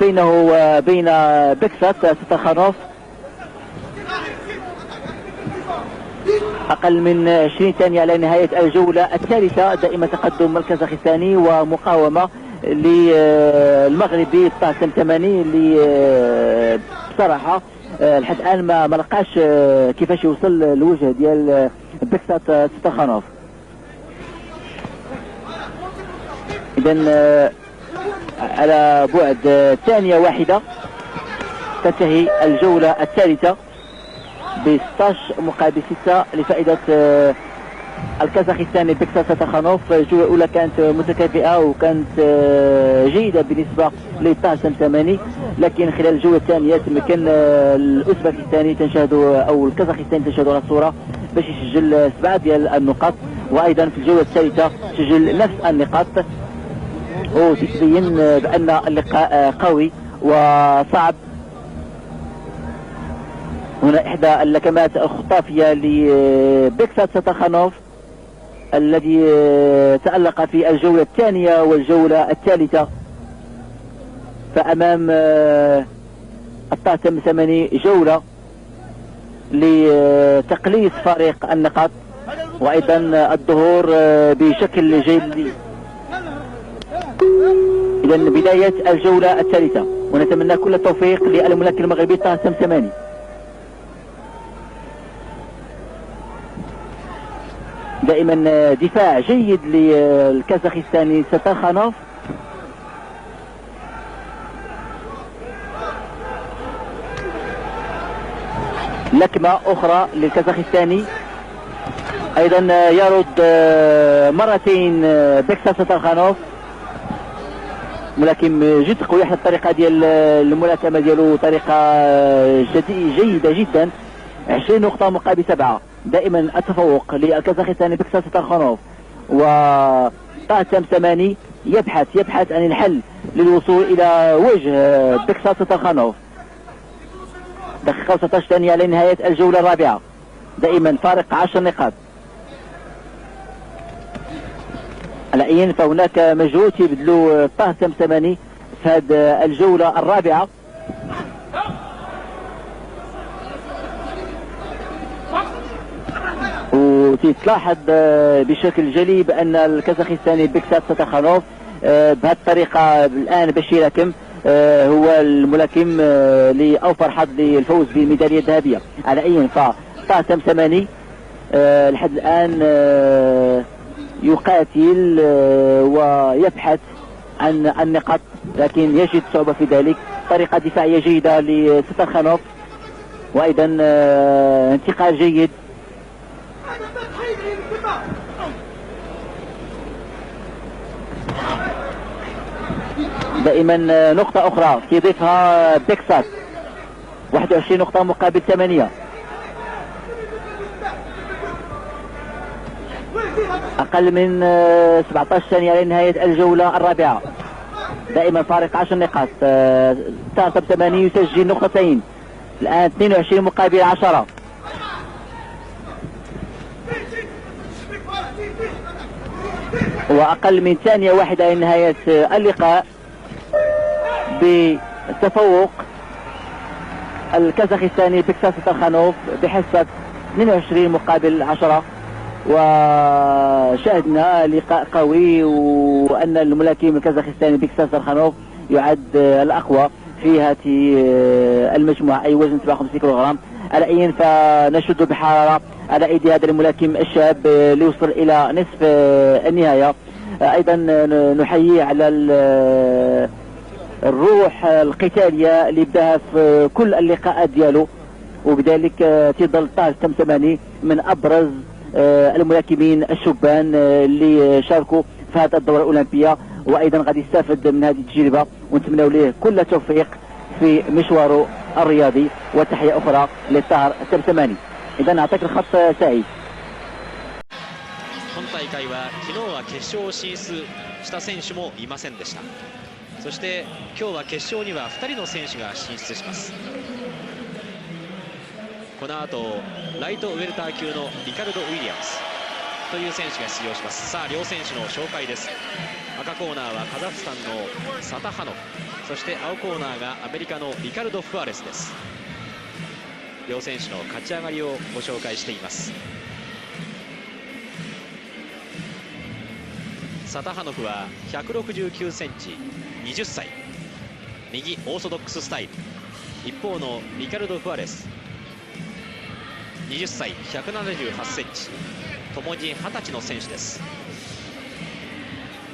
بينه وبين بكزات ساتارخانوف. أقل من 20 ثانية على نهاية الجولة الثالثة. دائما تقدم الكازاخستاني ومقاومة للمغربي طاهر التمسماني اللي بصراحة لحد الآن ما لقاش كيفاش يوصل للوجه ديال بكزات ساتارخانوف. إذا على بعد ثانية واحدة تنتهي الجولة الثالثة ب 16 مقابل 6 لفائدة الكازاخستاني بكزات ساتارخانوف. الجولة الأولى كانت متكافئة وكانت جيدة بالنسبة لطاهر التمسماني، لكن خلال الجولة الثانية تمكن الأوزبكستاني تنشاهدوا أو الكازاخستاني تنشاهدوا على الصورة باش يسجل 7 ديال النقاط، وأيضا في الجولة الثالثة سجل نفس النقاط، وتبين بأن اللقاء قوي وصعب. هنا إحدى اللكمات الخطافية لبكسات ساتارخانوف الذي تألق في الجولة الثانية والجولة الثالثة. فأمام التامساماني جولة لتقليص فارق النقاط وأيضا الظهور بشكل جيد. إذا بداية الجولة الثالثة ونتمنى كل التوفيق للملاكم المغربي تامساماني. دائما دفاع جيد للكازاخستاني ساتارخانوف. لكمة أخرى للكازاخستاني أيضا يرد مرتين بكسات ساتارخانوف. ملاكم جد قوي. حتى الطريقة ديال الملاكمة ديالو طريقة جيدة جدا. 20 نقطة مقابل 7. دائما التفوق للكازاخستاني بكسات ساتارخانوف. وتامساماني يبحث عن الحل للوصول إلى وجه بكسات ساتارخانوف. دقيقة 19 ثانية على نهاية الجولة الرابعة. دائما فارق 10 نقاط. على أي فهناك مجهود يبذلوا تامساماني في هذه الجولة الرابعة. وتتلاحظ بشكل جلي بأن الكازاخستاني بكسات ساتارخانوف بهذه الطريقة الآن باش يلاكم هو الملاكم اللي أوفر حظ للفوز بالميدالية الذهبية. على أي تامساماني لحد الآن يقاتل ويبحث عن النقاط لكن يجد صعوبة في ذلك. طريقة دفاعية جيدة لساتارخانوف وأيضا انتقال جيد. دائما نقطة أخرى يضيفها بكسات. 21 نقطة مقابل 8. أقل من 17 ثانية لنهاية الجولة الرابعة. دائما فارق 10 نقاط. تامساماني يسجل نقطتين الآن 22 مقابل 10. وأقل من ثانية واحدة لنهاية اللقاء بتفوق الكازاخستاني بكسات ساتارخانوف بحسب 22 مقابل 10. وشاهدنا لقاء قوي وأن الملاكم الكازاخستاني بكسات ساتارخانوف يعد الأقوى في هذه المجموعة أي وزن 57 كيلوغرام. على أي فنشد بحرارة على أيدي هذا الملاكم الشاب ليوصل إلى نصف النهاية. أيضا نحيي على الروح القتالية اللي بداها في كل اللقاءات ديالو وبذلك تظل تامساماني من أبرز الملاكمين الشبان اللي شاركوا في هذه الدورة الأولمبية وأيضا غادي يستفد من هذه التجربة ونتمنى له كل التوفيق في مشواره الرياضي. وتحية أخرى للطاهر تامساماني. إذا نعطيك الخط سعيد. 今大会は昨日は決勝進出した選手もいませんでした。そして今日は決勝には2人の選手が進出します。この後ライトウェルター級のリカルド・ウィリアムスという選手が出場します。さあ両選手の紹介です。赤コーナーはカザフスタンのサタハノフ、そして青コーナーがアメリカのリカルド・フアレスです。両選手の勝ち上がりをご紹介しています。サタハノフは169センチ、20歳、右オーソドックススタイル。一方のリカルド・フアレス、20歳、178センチ、ともに20歳の選手です。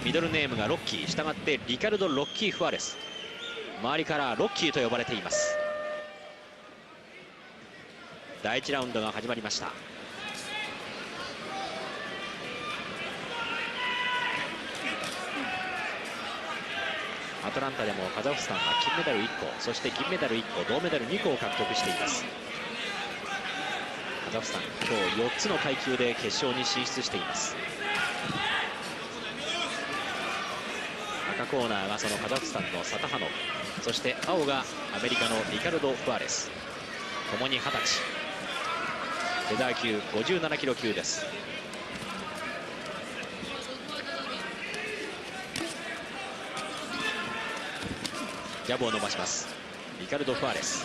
ミドルネームがロッキー、したがってリカルド・ロッキー・フアレス、周りからロッキーと呼ばれています。第1ラウンドが始まりました。アトランタでもカザフスタンは金メダル1個、そして銀メダル1個、銅メダル2個を獲得しています。カザフスタン、今日4つの階級で決勝に進出しています。赤コーナーがそのカザフスタンのサタハノフ、そして青がアメリカのリカルド・フアレス。ともに20歳、フェザー級57キロ級です。ジャブを伸ばしますリカルド・ファーレス。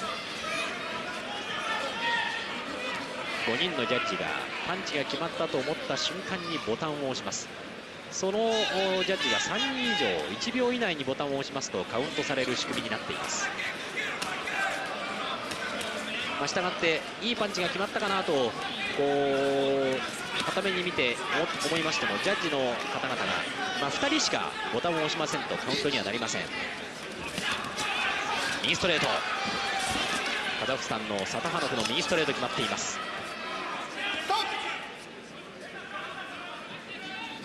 5人のジャッジがパンチが決まったと思った瞬間にボタンを押します。そのジャッジが3人以上1秒以内にボタンを押しますとカウントされる仕組みになっています。したがっていいパンチが決まったかなとこう片目に見て思いましても、ジャッジの方々が、2人しかボタンを押しませんとカウントにはなりません。右ストレート、カザフスタンのサタハノフの右ストレート決まっています。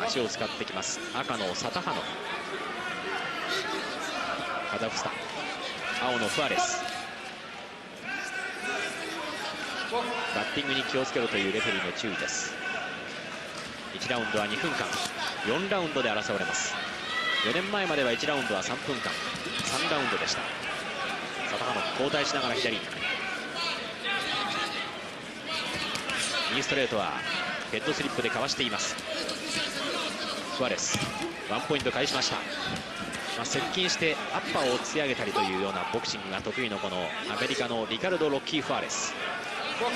足を使ってきます赤のサタハノフ、カザフスタン青のフアレス。バッティングに気をつけろというレフェリーの注意です。1ラウンドは2分間、4ラウンドで争われます。4年前までは1ラウンドは3分間、3ラウンドでした。サタハノフ交代しながら左、右ストレートはヘッドスリップでかわしています。フアレスワンポイント返しました。接近してアッパーを突き上げたりというようなボクシングが得意のこのアメリカのリカルド・ロッキー・ファーレス。こ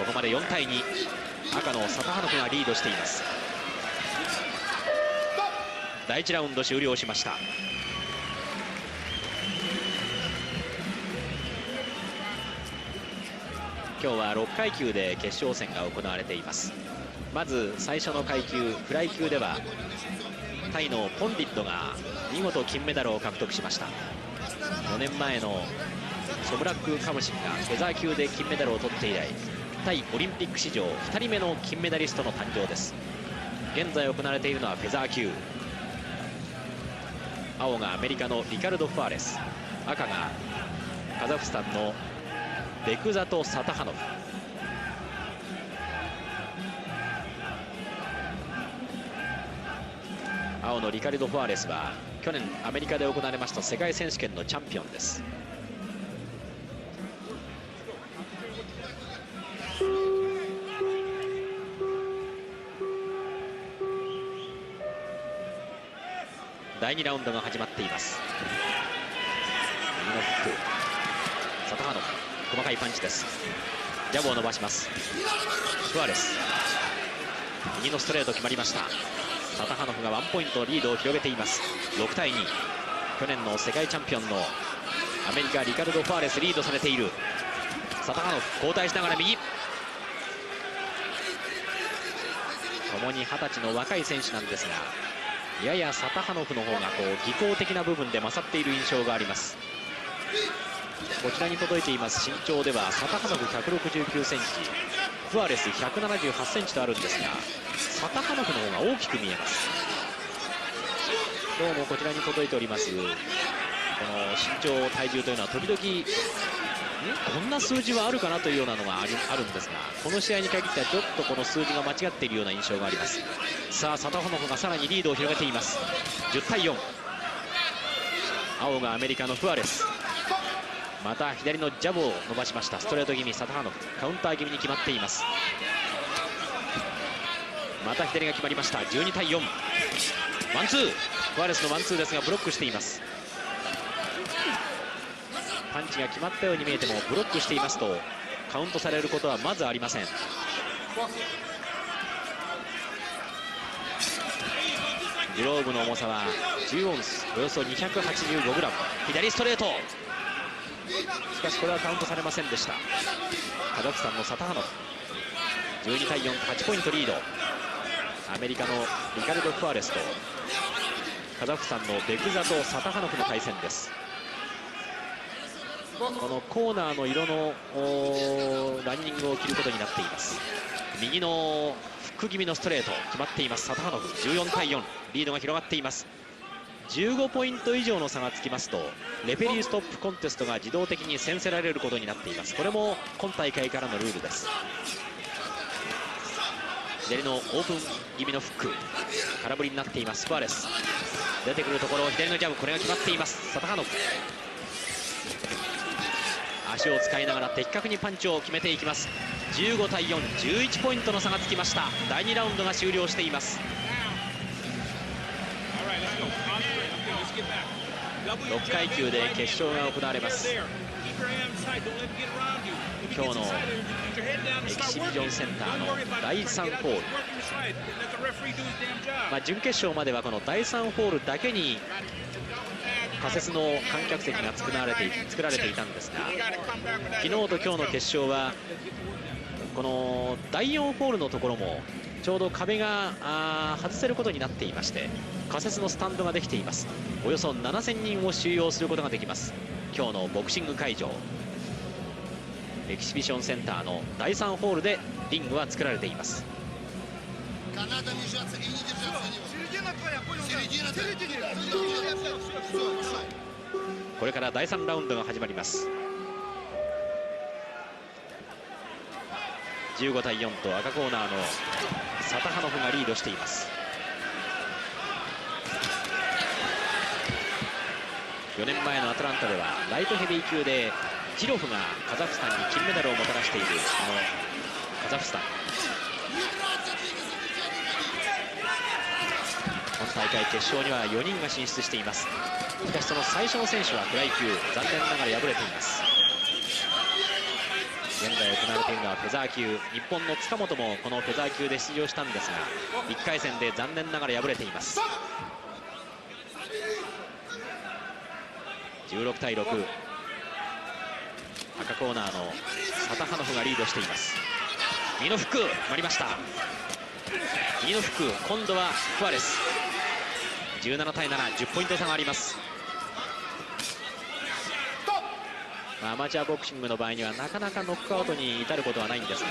こまで4対2、赤のサタハノフがリードしています。第1ラウンド終了しました。今日は6階級で決勝戦が行われています。まず最初の階級フライ級ではタイのポンディットが見事金メダルを獲得しました。4年前のソムラック・カムシンがフェザー級で金メダルを取って以来、タイオリンピック史上2人目の金メダリストの誕生です。現在行われているのはフェザー級。青がアメリカのリカルド・ファーレス、赤がカザフスタンのベクザト・サタハノフ。青のリカルド・ファーレスは去年アメリカで行われました世界選手権のチャンピオンです。第2ラウンドが始まっています。右のフック、サタハノフ細かいパンチです。ジャブを伸ばします。フアレス右のストレート決まりました。サタハノフがワンポイントリードを広げています。6対2、去年の世界チャンピオンのアメリカリカルド・ファーレスリードされている。サタハノフ交代しながら右、共に20歳の若い選手なんですが、ややサタハノフの方が技巧的な部分で勝っている印象があります。こちらに届いています身長ではサタハノフ169センチ、フアレス178センチとあるんですが、サタハノフの方が大きく見えます。どうもこちらに届いておりますこの身長体重というのは時々こんな数字はあるかなというようなのがあるんですが、この試合に限ってはちょっとこの数字が間違っているような印象があります。さあサタハノフがさらにリードを広げています。10対4、青がアメリカのフアレス、また左のジャブを伸ばしました。ストレート気味サタハノフカウンター気味に決まっています。また左が決まりました。12対4、ワンツー、フアレスのワンツーですがブロックしています。パンチが決まったように見えてもブロックしていますとカウントされることはまずありません。グローブの重さは10オンス、およそ 285g。 左ストレート、しかしこれはカウントされませんでした。カザフスタンのサタハノフ12対4、8ポイントリード。アメリカのリカルド・フアレスとカザフスタンのベクザト・サタハノフの対戦です。このコーナーの色のランニングを切ることになっています。右のフック気味のストレート決まっています。サタハノフ14対4、リードが広がっています。15ポイント以上の差がつきますとレフェリーストップコンテストが自動的に宣せられることになっています。これも今大会からのルールです。左のオープン気味のフック空振りになっています。フアレス出てくるところ左のジャブ、これが決まっています。サタハノフ足を使いながら的確にパンチを決めていきます。15対4、11ポイントの差がつきました。第2ラウンドが終了しています。6階級で決勝が行われます。今日のエキシビジョンセンターの第3ホール、準決勝まではこの第3ホールだけに仮設の観客席が作られていたんですが、昨日と今日の決勝はこの第4ホールのところもちょうど壁が外せることになっていまして、仮設のスタンドができています。およそ7000人を収容することができます。今日のボクシング会場、エキシビションセンターの第3ホールでリングは作られています。これから第3ラウンドが始まります。15対4と赤コーナーのサタハノフがリードしています。4年前のアトランタではライトヘビー級でジロフがカザフスタンに金メダルをもたらしているこのカザフスタン。今大会決勝には4人が進出しています。しかしその最初の選手はフライ級、残念ながら敗れています。現在行われているのはフェザー級、日本の塚本もこのフェザー級で出場したんですが1回戦で残念ながら敗れています。16対6、赤コーナーのサタハノフがリードしています。右のフック乗りました。右のフック、今度はフアレス。17対7、10ポイント差があります。アマチュアボクシングの場合にはなかなかノックアウトに至ることはないんですが、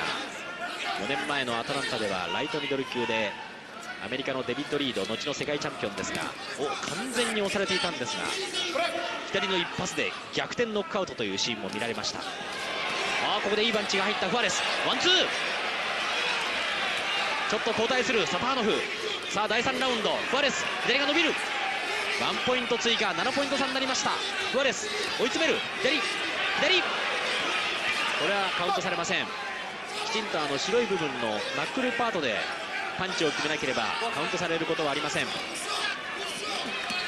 4年前のアトランタではライトミドル級でアメリカのデビッド・リード、後の世界チャンピオンですが完全に押されていたんですが、左の一発で逆転ノックアウトというシーンも見られました。ここでいいパンチが入ったフアレス、ワンツー、ちょっと交代するサタハノフ。さあ第3ラウンド、フアレス左が伸びる、1ポイント追加、7ポイント差になりました。フアレス追い詰める、左、これはカウントされません。きちんと白い部分のナックルパートでパンチを決めなければカウントされることはありません。ち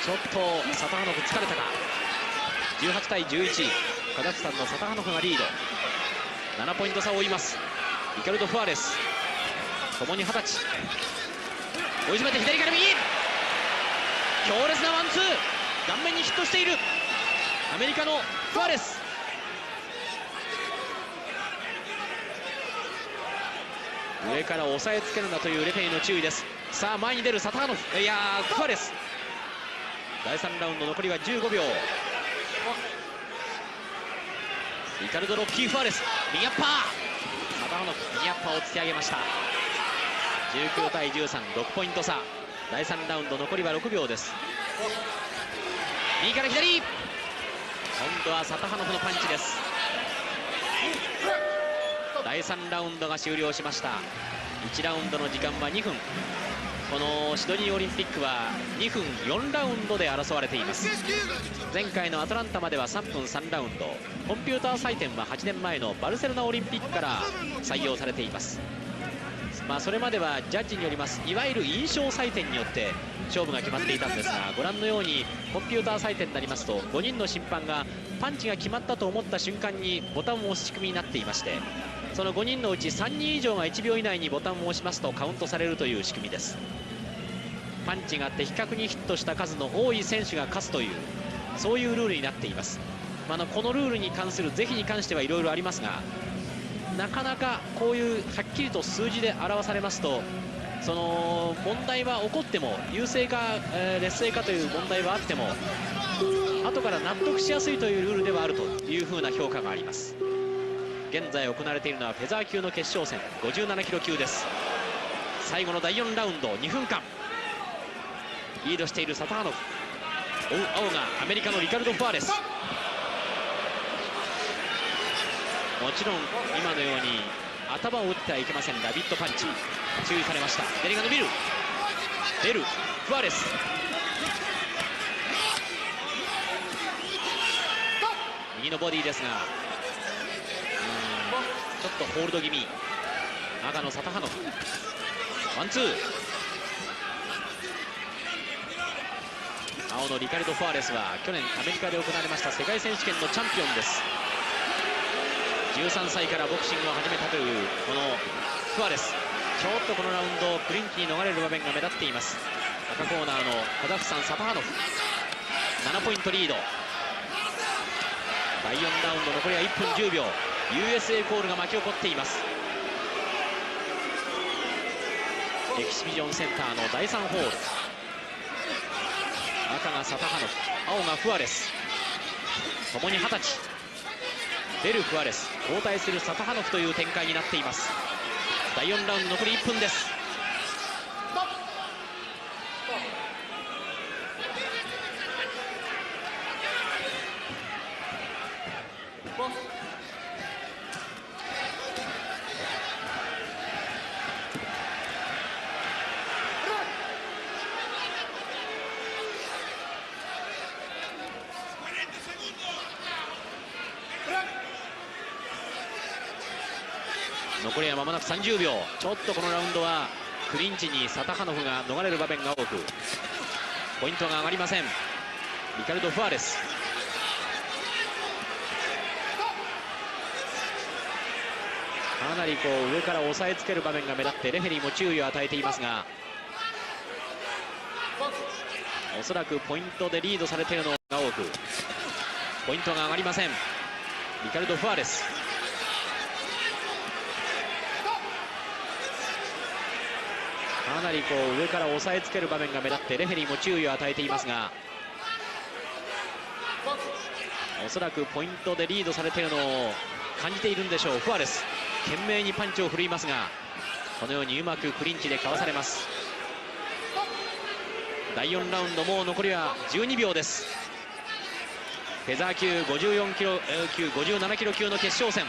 ょっとサタハノフ疲れたか。18対11、カザフスタンのサタハノフがリード、7ポイント差を追います。リカルド・フアレス、ともに20歳、追い詰めて左から右、強烈なワンツー、顔面にヒットしているアメリカのフアレス。上から押さえつけるなというレフェリーの注意です。さあ前に出るサタハノフ、フアレス。第3ラウンド残りは15秒。リカルド・ロッキー・フアレス、右アッパー、サタハノフ右アッパーを突き上げました。19対13、6ポイント差。第3ラウンド残りは6秒です。右から左、今度はサタハノフのパンチです。第3ラウンドが終了しました。1ラウンドの時間は2分。このシドニーオリンピックは2分4ラウンドで争われています。前回のアトランタまでは3分3ラウンド、コンピューター採点は8年前のバルセロナオリンピックから採用されています。それまではジャッジによりますいわゆる印象採点によって勝負が決まっていたんですが、ご覧のようにコンピューター採点になりますと5人の審判がパンチが決まったと思った瞬間にボタンを押す仕組みになっていまして、その5人のうち3人以上が1秒以内にボタンを押しますとカウントされるという仕組みです。パンチが的確にヒットした数の多い選手が勝つという、そういうルールになっています。このルールに関する是非に関してはいろいろありますが、なかなかこういうはっきりと数字で表されますと、その問題は起こっても、優勢か、劣勢かという問題はあっても後から納得しやすいというルールではあるというふうな評価があります。現在行われているのはフェザー級の決勝戦、57キロ級です。最後の第4ラウンド、2分間リードしているサタハノフ、追う青がアメリカのリカルド・フアレス。もちろん今のように頭を打ってはいけません。ラビットパンチ注意されました。左が伸びる、出るフアレス、右のボディですがちょっとホールド気味。赤のサタハノフ、ワンツー。青のリカルド・ファーレスは去年アメリカで行われました世界選手権のチャンピオンです。13歳からボクシングを始めたというこのファーレス、ちょっとこのラウンドクリンチに逃れる場面が目立っています。赤コーナーのカザフスタンサタハノフ、7ポイントリード。第4ラウンド残りは1分10秒。 USA コールが巻き起こっています。エキシビジョンセンターの第3ホール、赤がサタハノフ、青がフアレス、ともに20歳。出るフアレス、交代するサタハノフという展開になっています。第4ラウンド残り1分です。残りは間もなく30秒。ちょっとこのラウンドはクリンチにサタハノフが逃れる場面が多く、ポイントが上がりません。リカルド・ファーレス、かなりこう上から押さえつける場面が目立ってレフェリーも注意を与えていますが、おそらくポイントでリードされているのが多く、ポイントが上がりません。リカルド・ファーレス、かなりこう上から押さえつける場面が目立ってレフェリーも注意を与えていますが、おそらくポイントでリードされているのを感じているんでしょう。フアレス懸命にパンチを振るいますが、このようにうまくクリンチでかわされます。第4ラウンドもう残りは12秒です。フェザー級54キロ級57キロ級の決勝戦、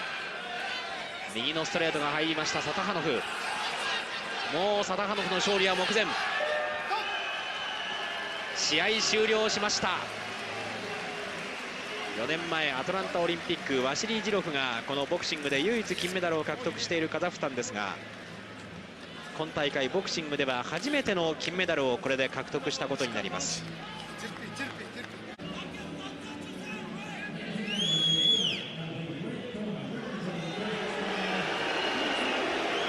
右のストレートが入りましたサタハノフ。もうサタハノフの勝利は目前。試合終了しました。4年前アトランタオリンピック、ワシリー・ジロフがこのボクシングで唯一金メダルを獲得しているカザフスタンですが、今大会ボクシングでは初めての金メダルをこれで獲得したことになります。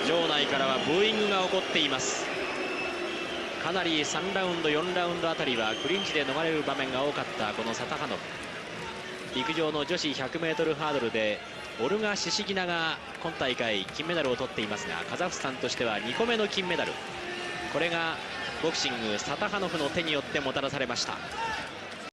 場内からはブーイングが起こっています。かなり3ラウンド4ラウンドあたりはクリンチで逃れる場面が多かったこのサタハノフ。陸上の女子 100m ハードルでオルガ・シシギナが今大会金メダルを取っていますが、カザフスタンとしては2個目の金メダル、これがボクシングサタハノフの手によってもたらされました。